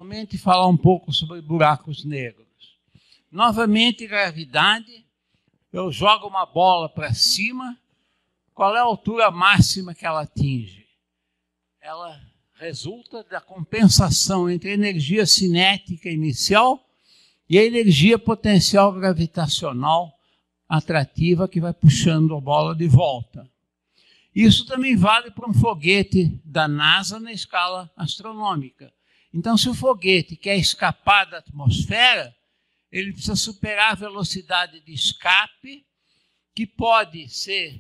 finalmente falar um pouco sobre buracos negros. Novamente, gravidade, eu jogo uma bola para cima, qual é a altura máxima que ela atinge? Ela resulta da compensação entre a energia cinética inicial e a energia potencial gravitacional atrativa que vai puxando a bola de volta. Isso também vale para um foguete da NASA na escala astronômica. Então, se o foguete quer escapar da atmosfera, ele precisa superar a velocidade de escape, que pode ser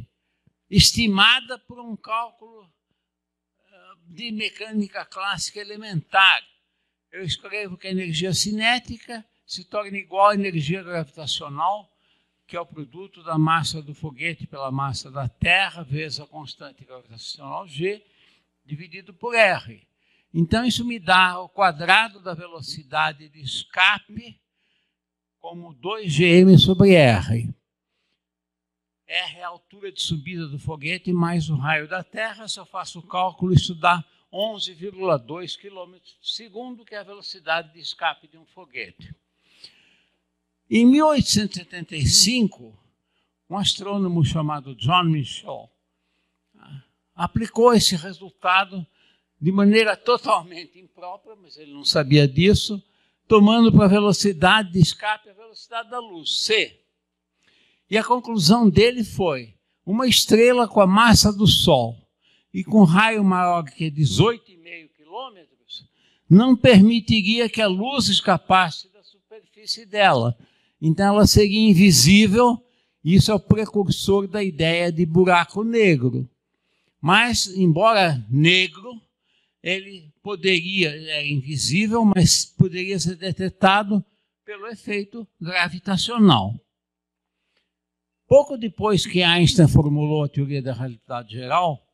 estimada por um cálculo de mecânica clássica elementar. Eu escrevo que a energia cinética se torna igual à energia gravitacional, que é o produto da massa do foguete pela massa da Terra, vezes a constante gravitacional G, dividido por R. Então, isso me dá o quadrado da velocidade de escape como 2gm sobre R. R é a altura de subida do foguete mais o raio da Terra. Se eu faço o cálculo, isso dá 11,2 km/s, que é a velocidade de escape de um foguete. Em 1875, um astrônomo chamado John Michell aplicou esse resultado de maneira totalmente imprópria, mas ele não sabia disso, tomando para a velocidade de escape a velocidade da luz, c. E a conclusão dele foi: uma estrela com a massa do Sol e com raio maior que 18,5 quilômetros não permitiria que a luz escapasse da superfície dela. Então ela seria invisível. Isso é o precursor da ideia de buraco negro. Mas, embora negro, ele era invisível, mas poderia ser detectado pelo efeito gravitacional. Pouco depois que Einstein formulou a teoria da relatividade geral,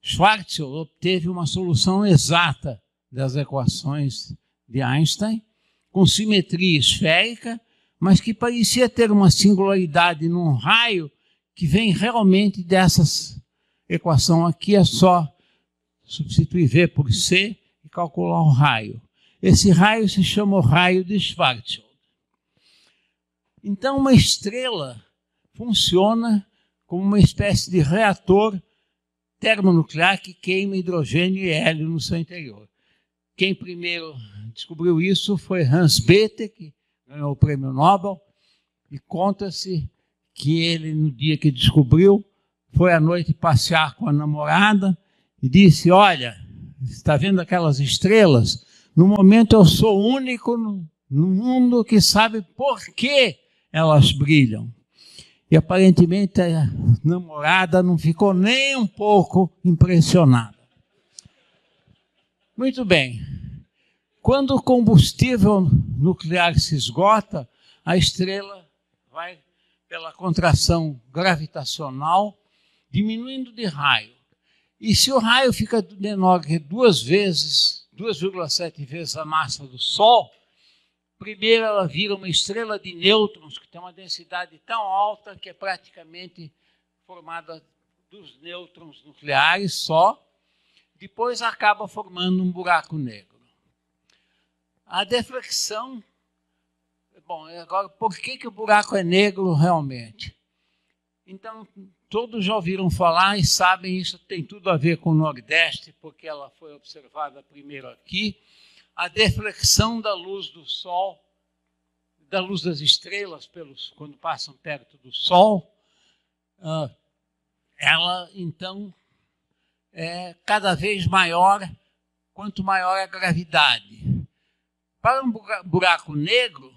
Schwarzschild obteve uma solução exata das equações de Einstein, com simetria esférica, mas que parecia ter uma singularidade num raio que vem realmente dessa equação aqui. É só substituir V por C e calcular o raio. Esse raio se chama o raio de Schwarzschild. Então, uma estrela funciona como uma espécie de reator termonuclear que queima hidrogênio e hélio no seu interior. Quem primeiro descobriu isso foi Hans Bethe, que ganhou o prêmio Nobel, e conta-se que ele, no dia que descobriu, foi à noite passear com a namorada e disse: olha, está vendo aquelas estrelas? No momento eu sou o único no mundo que sabe por que elas brilham. E aparentemente a namorada não ficou nem um pouco impressionada. Muito bem. Quando o combustível nuclear se esgota, a estrela vai, pela contração gravitacional, diminuindo de raio. E se o raio fica menor que 2,7 vezes a massa do Sol, primeiro ela vira uma estrela de nêutrons, que tem uma densidade tão alta que é praticamente formada dos nêutrons nucleares só, depois acaba formando um buraco negro. A deflexão, bom, agora, por que o buraco é negro realmente? Então, todos já ouviram falar e sabem, isso tem tudo a ver com o Nordeste, porque ela foi observada primeiro aqui. A deflexão da luz do Sol, da luz das estrelas, quando passam perto do Sol, ela, então, é cada vez maior, quanto maior a gravidade. Para um buraco negro,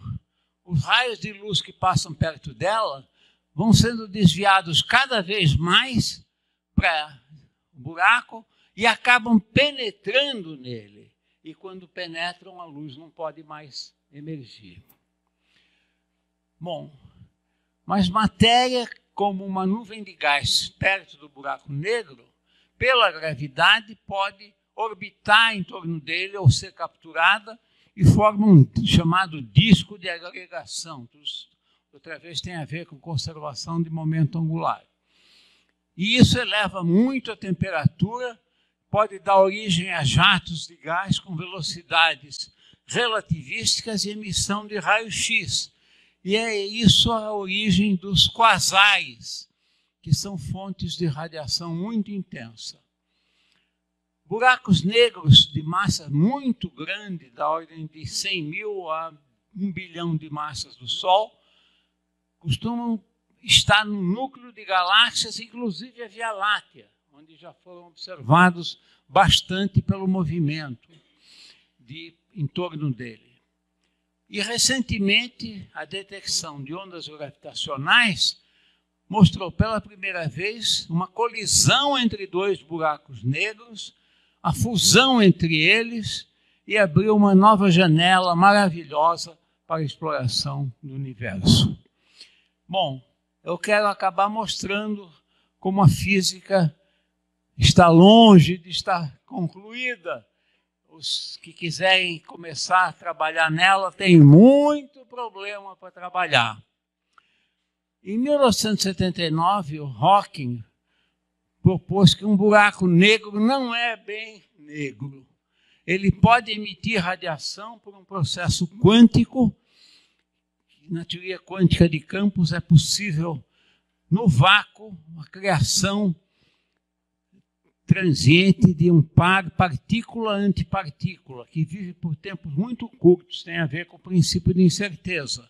os raios de luz que passam perto dela vão sendo desviados cada vez mais para o buraco e acabam penetrando nele. E quando penetram, a luz não pode mais emergir. Bom, mas matéria como uma nuvem de gás perto do buraco negro, pela gravidade, pode orbitar em torno dele ou ser capturada e forma um chamado disco de agregação. Outra vez tem a ver com conservação de momento angular. E isso eleva muito a temperatura, pode dar origem a jatos de gás com velocidades relativísticas e emissão de raio-x. E é isso a origem dos quasares, que são fontes de radiação muito intensa. Buracos negros de massa muito grande, da ordem de 100 mil a 1 bilhão de massas do Sol, costumam estar no núcleo de galáxias, inclusive a Via Láctea, onde já foram observados bastante pelo movimento em torno dele. E, recentemente, a detecção de ondas gravitacionais mostrou pela primeira vez uma colisão entre dois buracos negros, a fusão entre eles, e abriu uma nova janela maravilhosa para a exploração do universo. Bom, eu quero acabar mostrando como a física está longe de estar concluída. Os que quiserem começar a trabalhar nela têm muito problema para trabalhar. Em 1979, o Hawking propôs que um buraco negro não é bem negro. Ele pode emitir radiação por um processo quântico. Na teoria quântica de campos é possível, no vácuo, a criação transiente de um par partícula-antipartícula, que vive por tempos muito curtos, tem a ver com o princípio de incerteza.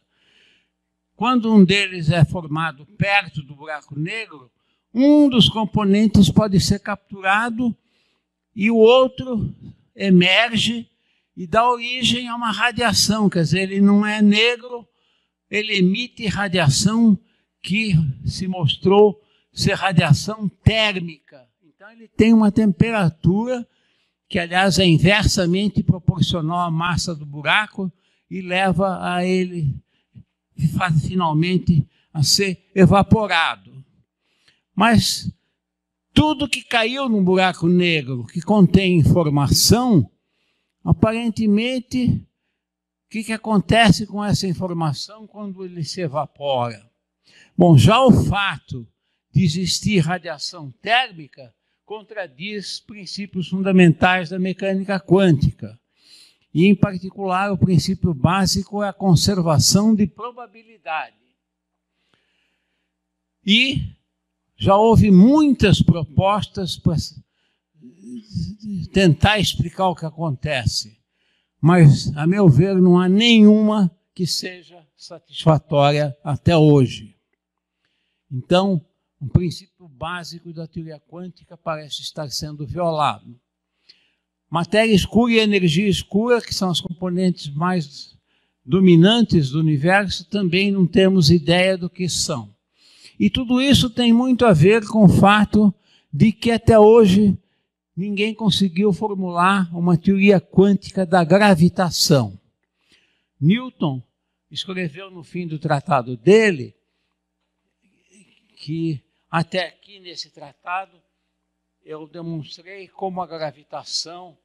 Quando um deles é formado perto do buraco negro, um dos componentes pode ser capturado e o outro emerge e dá origem a uma radiação, quer dizer, ele não é negro, ele emite radiação que se mostrou ser radiação térmica. Então, ele tem uma temperatura que, aliás, é inversamente proporcional à massa do buraco e leva a ele, finalmente, a ser evaporado. Mas tudo que caiu num buraco negro, que contém informação, aparentemente, o que acontece com essa informação quando ele se evapora? Bom, já o fato de existir radiação térmica contradiz princípios fundamentais da mecânica quântica. E, em particular, o princípio básico é a conservação de probabilidade. E já houve muitas propostas para tentar explicar o que acontece. Mas, a meu ver, não há nenhuma que seja satisfatória até hoje. Então, um princípio básico da teoria quântica parece estar sendo violado. Matéria escura e energia escura, que são as componentes mais dominantes do universo, também não temos ideia do que são. E tudo isso tem muito a ver com o fato de que até hoje ninguém conseguiu formular uma teoria quântica da gravitação. Newton escreveu no fim do tratado dele que até aqui nesse tratado eu demonstrei como a gravitação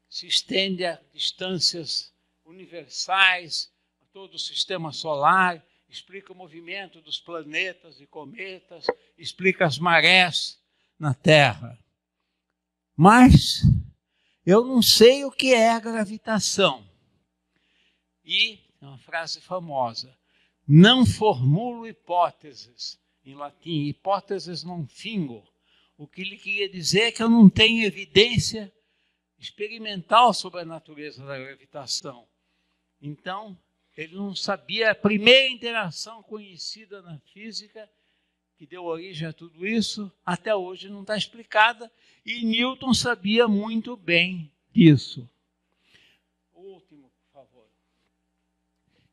se estende a distâncias universais, a todo o sistema solar, explica o movimento dos planetas e cometas, explica as marés na Terra. Mas eu não sei o que é a gravitação. E, uma frase famosa, não formulo hipóteses, em latim, hipóteses non fingo. O que ele queria dizer é que eu não tenho evidência experimental sobre a natureza da gravitação. Então, ele não sabia a primeira interação conhecida na física que deu origem a tudo isso, até hoje não está explicada, e Newton sabia muito bem disso. O último, por favor.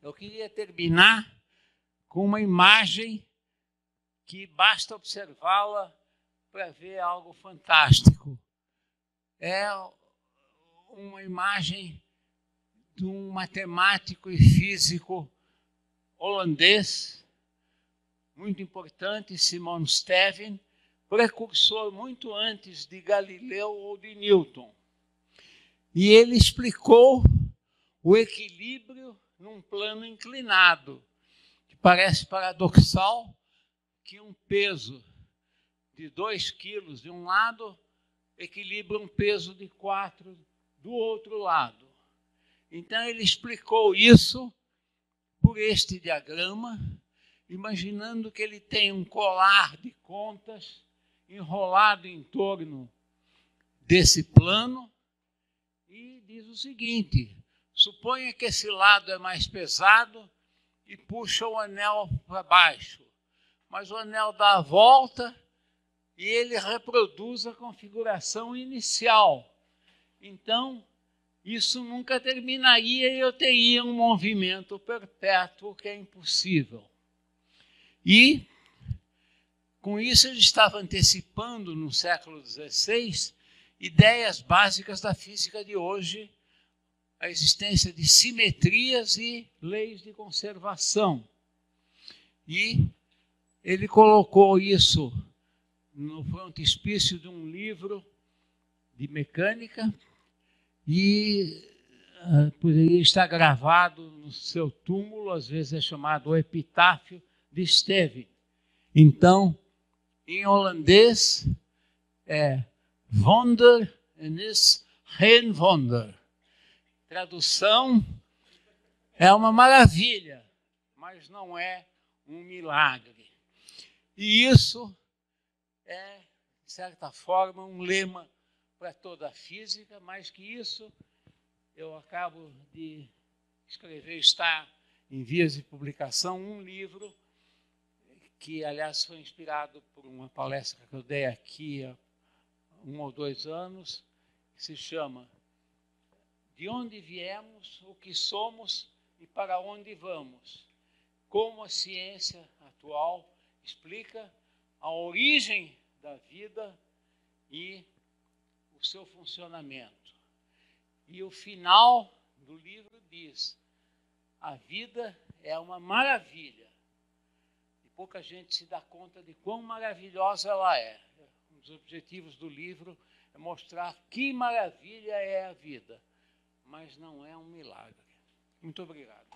Eu queria terminar com uma imagem que basta observá-la para ver algo fantástico. É uma imagem de um matemático e físico holandês, muito importante, Simon Stevin, precursor muito antes de Galileu ou de Newton. E ele explicou o equilíbrio num plano inclinado, que parece paradoxal que um peso de 2 quilos de um lado equilibra um peso de 4 do outro lado. Então, ele explicou isso por este diagrama, imaginando que ele tem um colar de contas enrolado em torno desse plano, e diz o seguinte: suponha que esse lado é mais pesado e puxa o anel para baixo, mas o anel dá a volta e ele reproduz a configuração inicial. Então, isso nunca terminaria e eu teria um movimento perpétuo que é impossível. E, com isso, ele estava antecipando, no século XVI, ideias básicas da física de hoje, a existência de simetrias e leis de conservação. E ele colocou isso no frontispício de um livro de mecânica e poderia estar gravado no seu túmulo, às vezes é chamado o epitáfio de Stevin. Então, em holandês, é Wonder is geen wonder. Tradução: é uma maravilha, mas não é um milagre. E isso é, de certa forma, um lema para toda a física. Mais que isso, eu acabo de escrever, está em vias de publicação, um livro que, aliás, foi inspirado por uma palestra que eu dei aqui há 1 ou 2 anos, que se chama De onde viemos, o que somos e para onde vamos. Como a ciência atual explica a origem da vida e o seu funcionamento. E o final do livro diz: a vida é uma maravilha. E pouca gente se dá conta de quão maravilhosa ela é. Um dos objetivos do livro é mostrar que maravilha é a vida, mas não é um milagre. Muito obrigado.